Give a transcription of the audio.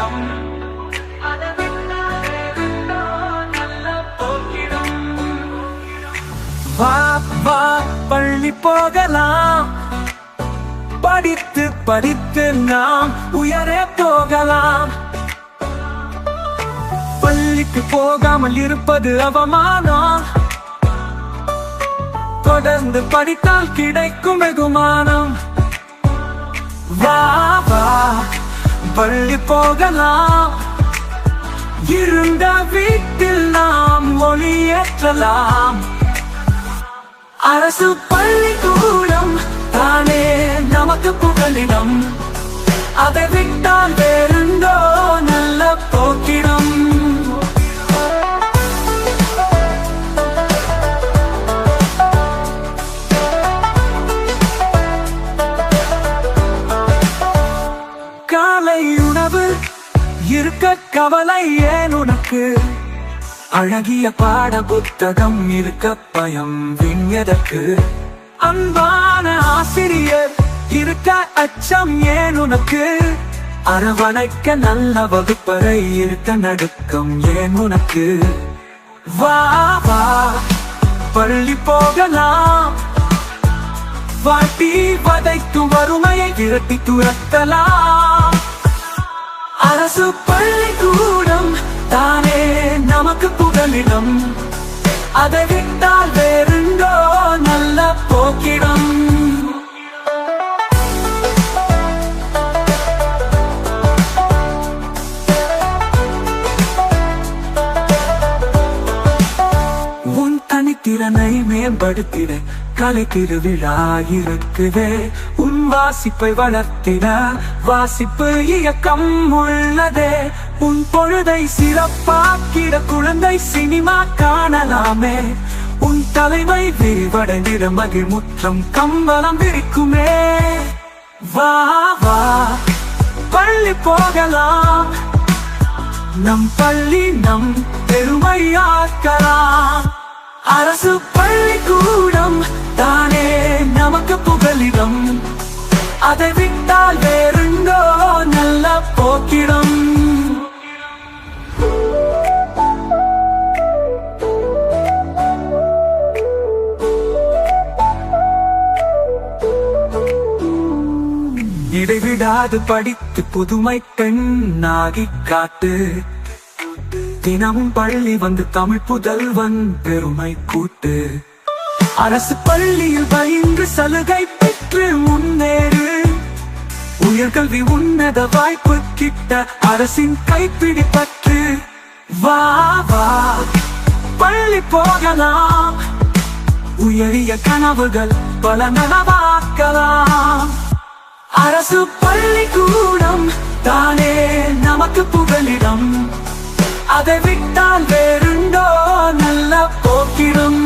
புகலிடம். அதை விட்டால் வேறெண்டோ நல்ல போக்கிடம். வா வா பள்ளி போகலாம், படித்து படித்து நாம் உயரே போகலாம். பள்ளிக்கு போகாமல் இருப்பது அவமானம், தொடர்ந்து படித்தால் கிடைக்கும் வெகுமானம். வா வா பள்ளி போகலாம், இருந்த வீட்டில் நாம் ஒளியேற்றலாம். அரசு பள்ளிக்கூடம் தானே நமக்கு புகலிடம். அதை விட்டால் வேறெண்டோ நல்ல போக்கிடம். காலை உணவு இருக்க கவலை ஏன் உனக்கு? அழகிய பாட புத்தகம் இருக்க பயம் விண்யதற்கு? அன்பான ஆசிரியர் இருக்க அச்சம் ஏன் உனக்கு? அரவணைக்க நல்ல வகுப்பறை இருக்க நடுக்கம் ஏன் உனக்கு? வா வா பள்ளி போகலாம், வாட்டி வதைக்கும் வறுமையை விரட்டி துரத்தலாம். அரசு பள்ளிக்கூடம் தானே நமக்கு புகலிடம். அதை விட்டால் வேறெண்டோ நல்ல போக்கிடம். உன் தனித்திறனை மேம்படுத்திட கலை திருவிழா இருக்குதே. உன் வாசிப்பை வளர்த்திட வாசிப்பு இயக்கம் உள்ளதே. உன் பொழுதை சிறப்பாக்கிட குழந்தை சினிமா காணலாமே. உன் தலைமை விரிவடைந்திட மகிழ் முற்றம் கம்பளம் விரிக்குமே. வா வா பள்ளி போகலாம், நம் பள்ளி நம் பெருமையாக்கலாம். அரசு பள்ளிக்கூடம் தானே நமக்கு புகலிடம். அதை விட்டால் வேறெண்டோ நல்ல போக்கிடம். இடைவிடாது படித்து புதுமை பெண்ணாகி காட்டு. தினமும் பள்ளி வந்து தமிழ் புதல்வன் பெருமை கூட்டு. அரசு பள்ளியில் பயின்று சலுகை பெற்று முன்னேறு. உயர்கல்வி உன்னத வாய்ப்பு கிட்ட அரசின் கைப்பிடி பற்று. வா வா பள்ளி போகலாம், உயரிய கனவுகள் பல நனவாக்கலாம். அரசு பள்ளிக்கூடம் தானே நமக்கு புகலிடம். அதை விட்டால் வேறெண்டோ நல்ல போக்கிடம்.